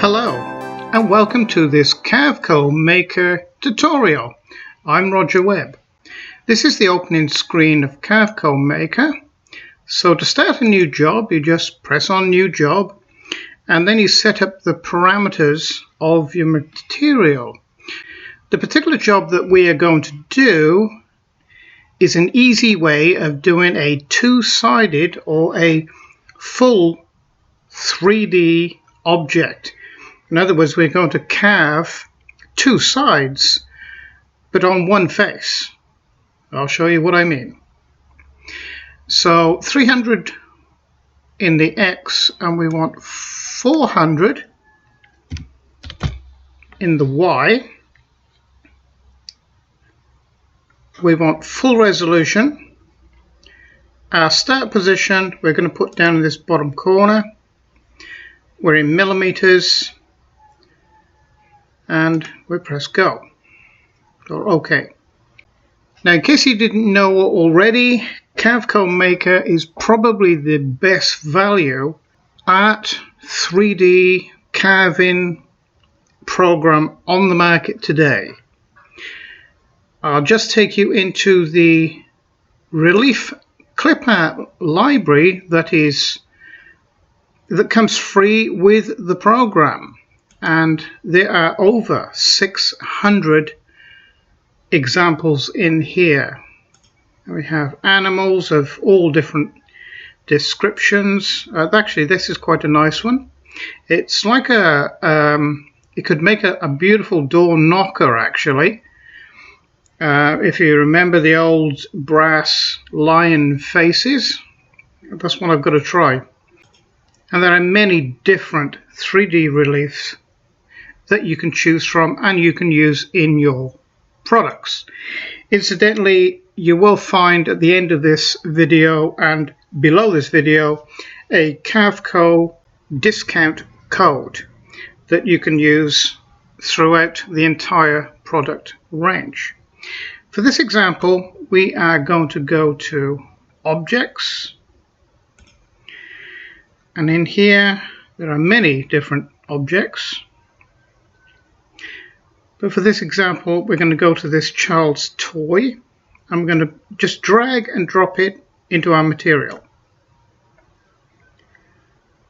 Hello and welcome to this Carveco Maker tutorial. I'm Roger Webb. This is the opening screen of Carveco Maker. So to start a new job, you just press on New Job and then you set up the parameters of your material. The particular job that we are going to do is an easy way of doing a two-sided or a full 3D object. In other words, we're going to carve two sides, but on one face. I'll show you what I mean. So 300 in the X, and we want 400 in the Y. We want full resolution. Our start position, we're going to put down in this bottom corner. We're in millimeters. And we press go or OK. Now, in case you didn't know already, Carveco Maker is probably the best value art 3D carving program on the market today. I'll just take you into the relief clip art library that comes free with the program. And there are over 600 examples in here. We have animals of all different descriptions. Actually, this is quite a nice one. It's like it could make a beautiful door knocker, actually. If you remember the old brass lion faces, that's one I've got to try. And there are many different 3D reliefs that you can choose from and you can use in your products. Incidentally, you will find at the end of this video and below this video a Carveco discount code that you can use throughout the entire product range. For this example, we are going to go to Objects, and in here there are many different objects. But for this example, we're going to go to this child's toy. I'm going to just drag and drop it into our material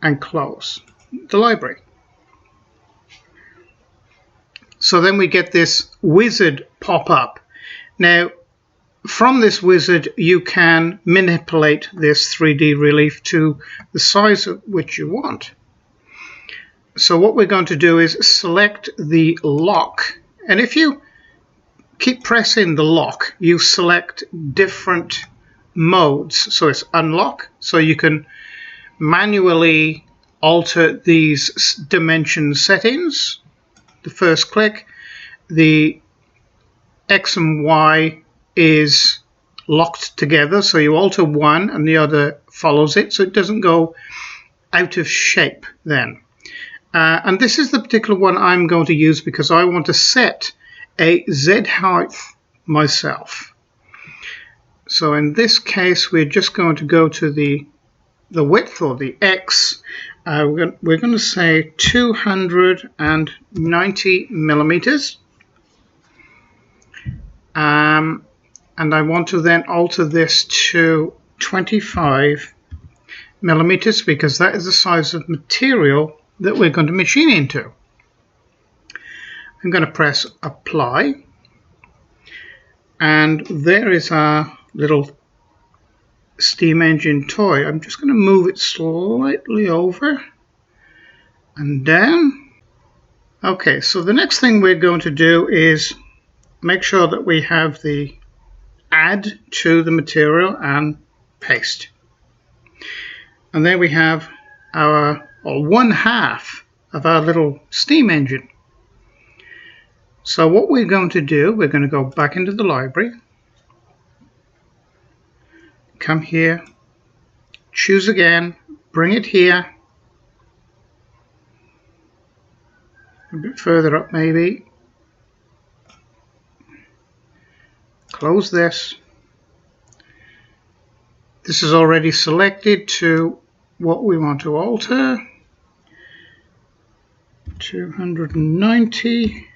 and close the library. So then we get this wizard pop up. Now, from this wizard, you can manipulate this 3D relief to the size of which you want. So what we're going to do is select the lock, and if you keep pressing the lock, you select different modes. So it's unlock, so you can manually alter these dimension settings. The first click, the X and Y is locked together, so you alter one and the other follows it, so it doesn't go out of shape then. And this is the particular one I'm going to use because I want to set a Z height myself. So in this case, we're just going to go to the width or the X. We're going to say 290 millimeters. And I want to then alter this to 25 millimeters because that is the size of material that we're going to machine into. I'm going to press apply, and there is our little steam engine toy. I'm just going to move it slightly over and down. Okay, so the next thing we're going to do is make sure that we have the add to the material and paste. And there we have our one half of our little steam engine. So what we're going to do, we're going to go back into the library, come here, choose again, bring it here, a bit further up maybe, close this. This is already selected to what we want to alter. 290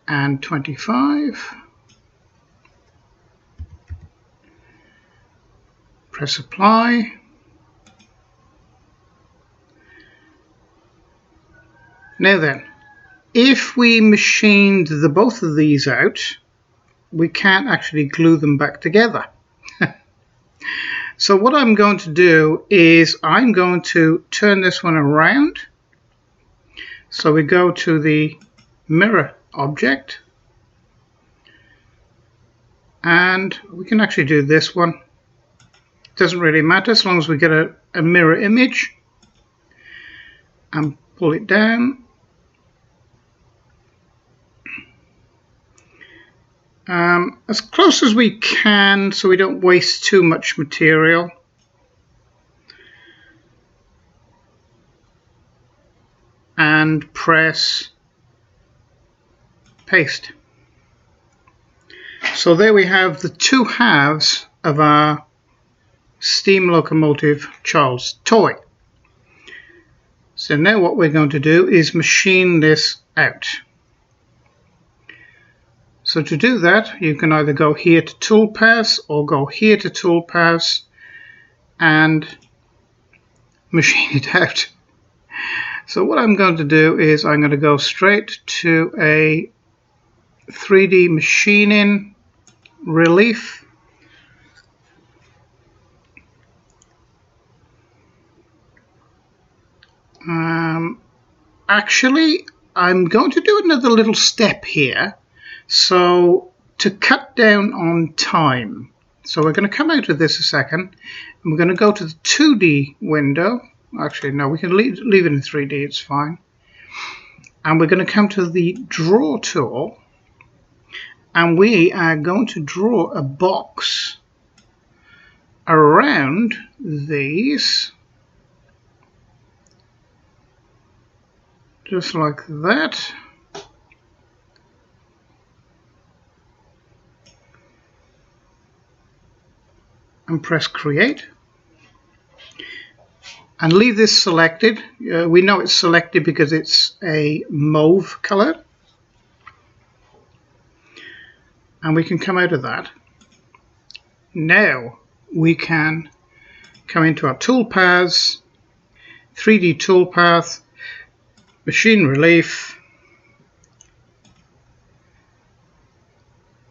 and 25. Press apply. Now then, if we machined both of these out, we can't actually glue them back together. So what I'm going to do is I'm going to turn this one around. So we go to the mirror object, and we can actually do this one. Doesn't really matter as long as we get a mirror image, and pull it down. As close as we can so we don't waste too much material. And press paste. So there we have the two halves of our steam locomotive child's toy. So now what we're going to do is machine this out. So to do that, you can either go here to toolpaths or go here to toolpaths and machine it out. So what I'm going to do is I'm going to go straight to a 3D machining relief. Actually, I'm going to do another little step here. So to cut down on time, so we're going to come out of this a second, and we're going to go to the 2D window. Actually, no, we can leave it in 3D, it's fine. And we're going to come to the draw tool, and we are going to draw a box around these, just like that. And press create and leave this selected. We know it's selected because it's a mauve color, and we can come out of that. Now we can come into our toolpaths, 3D toolpath, machine relief,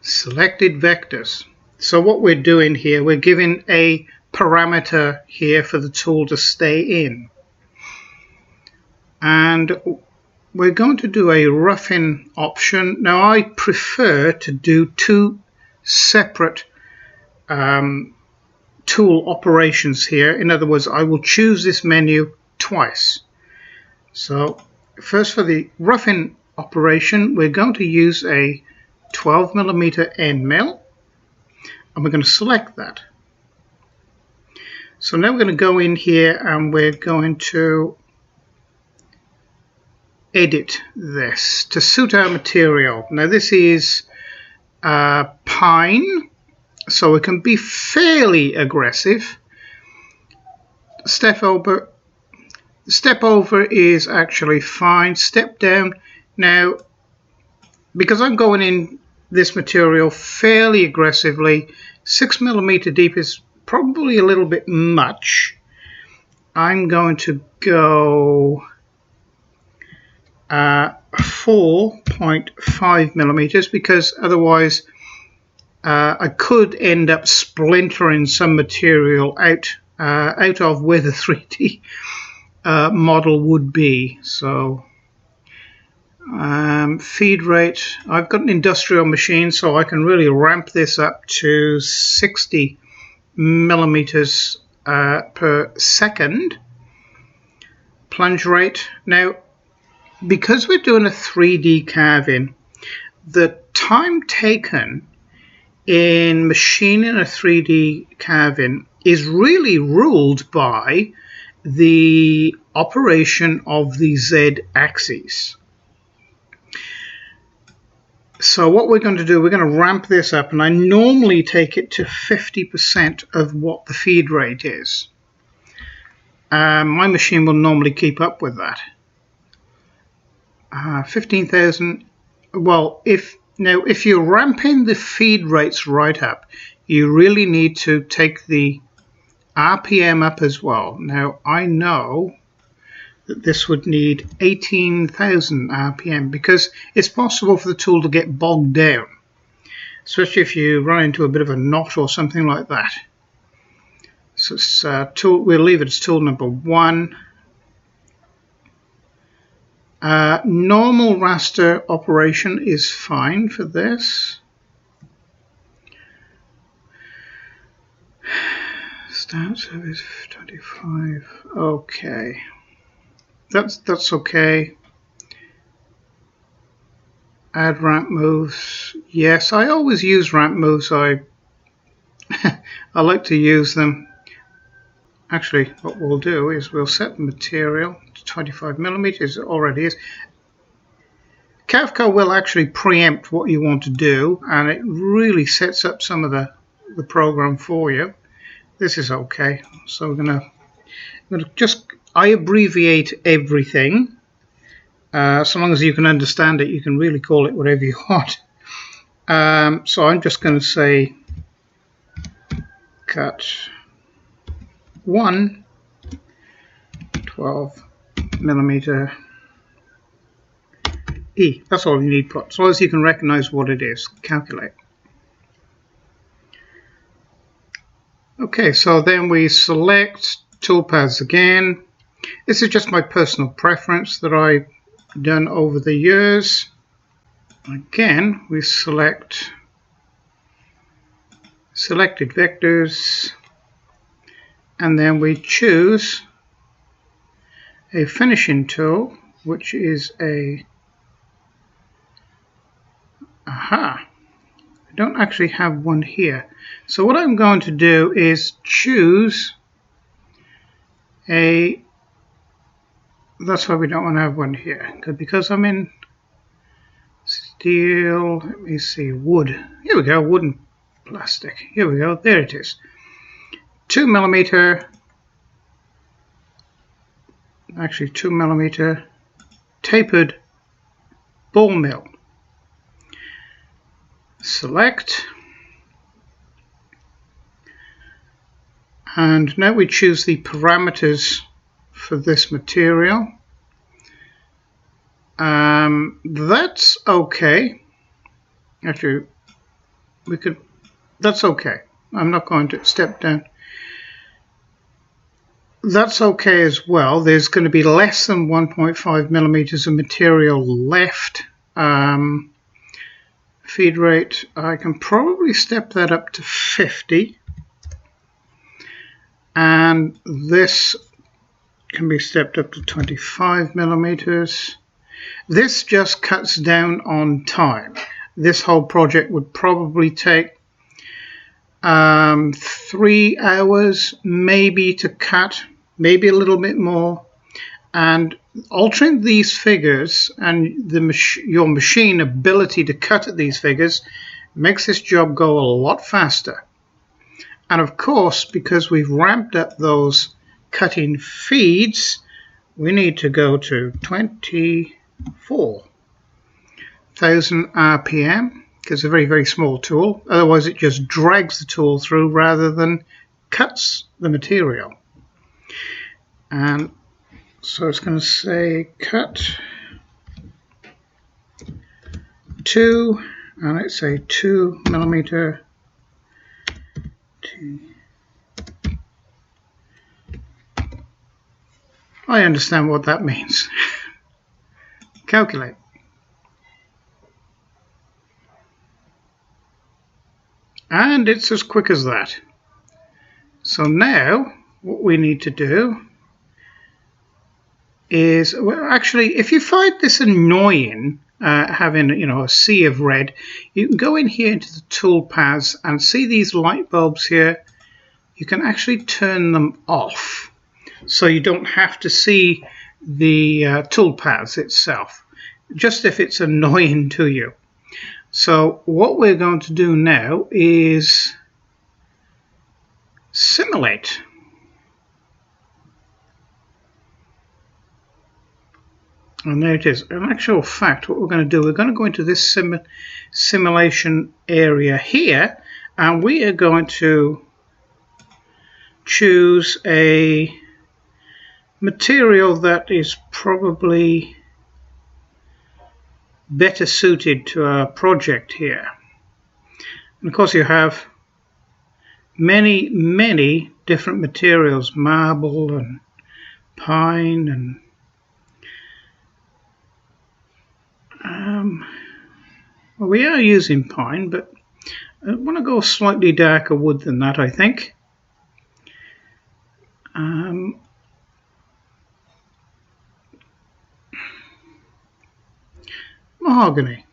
selected vectors. So what we're doing here, we're giving a parameter here for the tool to stay in. And we're going to do a roughing option. Now I prefer to do two separate tool operations here. In other words, I will choose this menu twice. So first, for the roughing operation, we're going to use a 12mm end mill. And we're going to select that. So now we're going to go in here and we're going to edit this to suit our material. Now this is pine, so it can be fairly aggressive. Step over is actually fine. Step down. Now, because I'm going in this material fairly aggressively, 6mm deep is probably a little bit much. I'm going to go 4.5mm because otherwise I could end up splintering some material out of where the 3D model would be. So feed rate, I've got an industrial machine, so I can really ramp this up to 60 millimeters per second. Plunge rate. Now, because we're doing a 3D carving, the time taken in machining a 3D carving is really ruled by the operation of the Z axis. So what we're going to do, we're going to ramp this up, and I normally take it to 50% of what the feed rate is. My machine will normally keep up with that. 15,000. Well, if you're ramping the feed rates right up, you really need to take the RPM up as well. Now I know that this would need 18,000 RPM because it's possible for the tool to get bogged down, especially if you run into a bit of a knot or something like that. So it's we'll leave it as tool number 1. Normal raster operation is fine for this. Start service 25. Okay, that's okay. Add ramp moves. Yes, I always use ramp moves. I like to use them. Actually, what we'll do is we'll set the material to 25 millimeters. It already is. Carveco will actually preempt what you want to do, and it really sets up some of the program for you. This is okay. So we're gonna I abbreviate everything. So long as you can understand it, you can really call it whatever you want. So I'm just going to say cut 1 12 millimeter E. That's all you need put. As long as you can recognize what it is, calculate. Okay, so then we select toolpaths again. This is just my personal preference that I've done over the years. Again, we select selected vectors, and then we choose a finishing tool, which is a I don't actually have one here. So what I'm going to do is choose a, that's why we don't want to have one here, because I'm in steel, let me see, wood. Here we go, wooden plastic. Here we go, there it is. 2 millimeter, actually 2 millimeter tapered ball mill. Select, and now we choose the parameters for this material. That's okay. Actually, we could, that's okay. I'm not going to step down. That's okay as well. There's going to be less than 1.5 millimeters of material left. Feed rate, I can probably step that up to 50. And this can be stepped up to 25 millimeters. This just cuts down on time. This whole project would probably take 3 hours maybe to cut, maybe a little bit more. And altering these figures and your machine ability to cut at these figures makes this job go a lot faster. And of course, because we've ramped up those cutting feeds, we need to go to 24,000 RPM, because it's a very, very small tool. Otherwise, it just drags the tool through rather than cuts the material. And so it's going to say cut 2, and let's say 2 millimeter. I understand what that means. Calculate. And it's as quick as that. So now what we need to do is, well, actually, if you find this annoying, having a sea of red, you can go in here into the toolpaths and see these light bulbs here. You can actually turn them off, so you don't have to see the toolpaths itself, just if it's annoying to you. So what we're going to do now is simulate. And there it is. In actual fact, what we're going to do, we're going to go into this simulation area here, and we are going to choose a material that is probably better suited to our project here. And of course you have many different materials, marble and pine and well, we are using pine, but I want to go slightly darker wood than that, I think. Mahogany.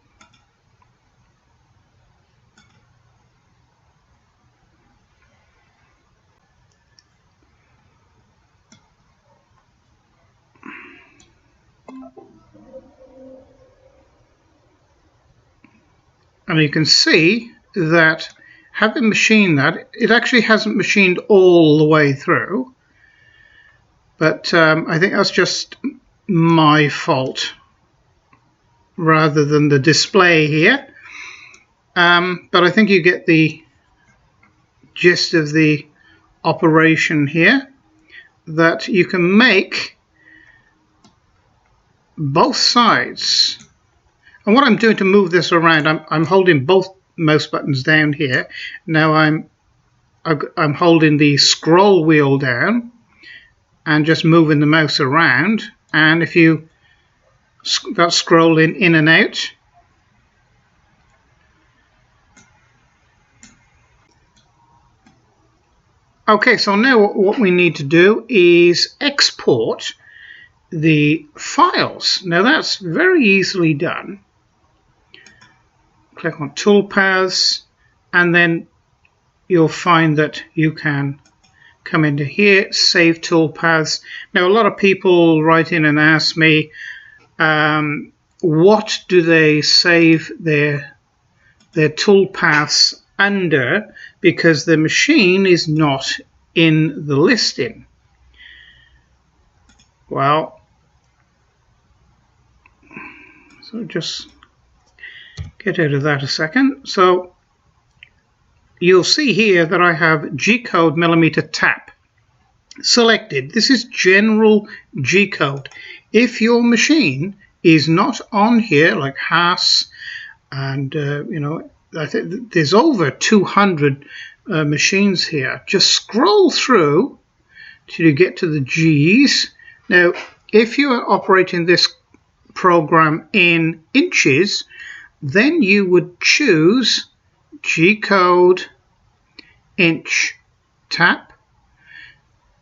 And you can see that having machined that, it actually hasn't machined all the way through. But I think that's just my fault rather than the display here. But I think you get the gist of the operation here, that you can make both sides. And what I'm doing to move this around, I'm holding both mouse buttons down here. Now I'm holding the scroll wheel down and just moving the mouse around. And if you got scrolling in and out, okay, so now what we need to do is export the files. Now that's very easily done. Click on Toolpaths, and then you'll find that you can come into here, Save Toolpaths. Now a lot of people write in and ask me, what do they save their toolpaths under, because the machine is not in the listing. Well, so just get out of that a second. So you'll see here that I have G-code millimeter tap selected. This is general G-code. If your machine is not on here, like Haas, and you know, I think there's over 200 machines here. Just scroll through till you get to the G's. Now, if you are operating this program in inches, then you would choose G-code inch tap.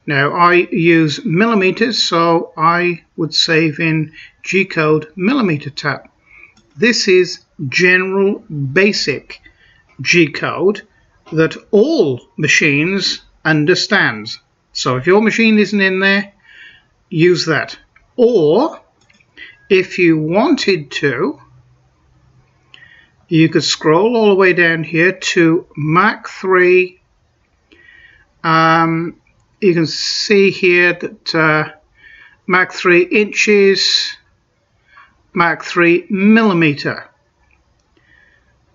Now I use millimeters, so I would save in G-code millimeter tap. This is general basic G-code that all machines understand. So if your machine isn't in there, use that. Or if you wanted to, you could scroll all the way down here to Mach 3. You can see here that Mach 3 inches, Mach 3 millimeter.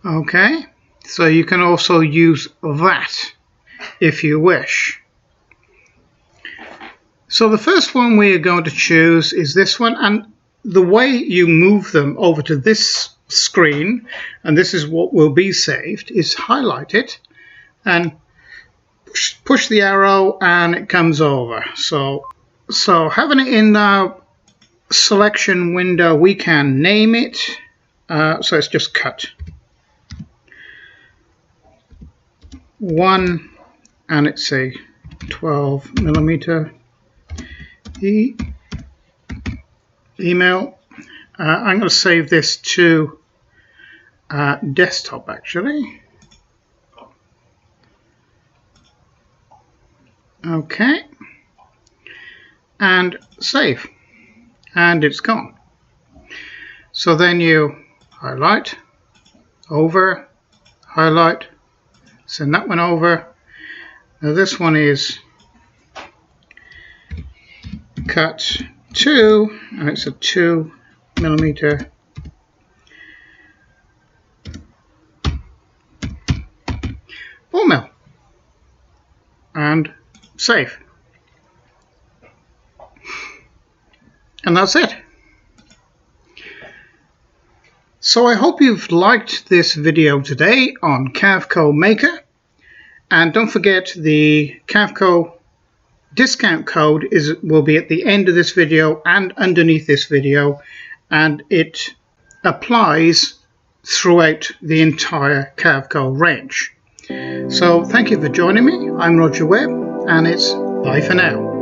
Okay, so you can also use that if you wish. So the first one we are going to choose is this one, and the way you move them over to this screen, and this is what will be saved, is highlight it and push the arrow and it comes over. So having it in the selection window, we can name it. So it's just cut 1, and it's a 12 millimeter email. I'm going to save this to desktop actually. Okay, and save, and it's gone. So then you highlight, over, highlight, send that one over. Now this one is cut 2, and it's a 2 millimeter ball mill, and save. And that's it. So I hope you've liked this video today on Carveco Maker, and don't forget the Carveco discount code will be at the end of this video and underneath this video, and it applies throughout the entire Carveco range. So thank you for joining me. I'm Roger Webb, and it's bye for now.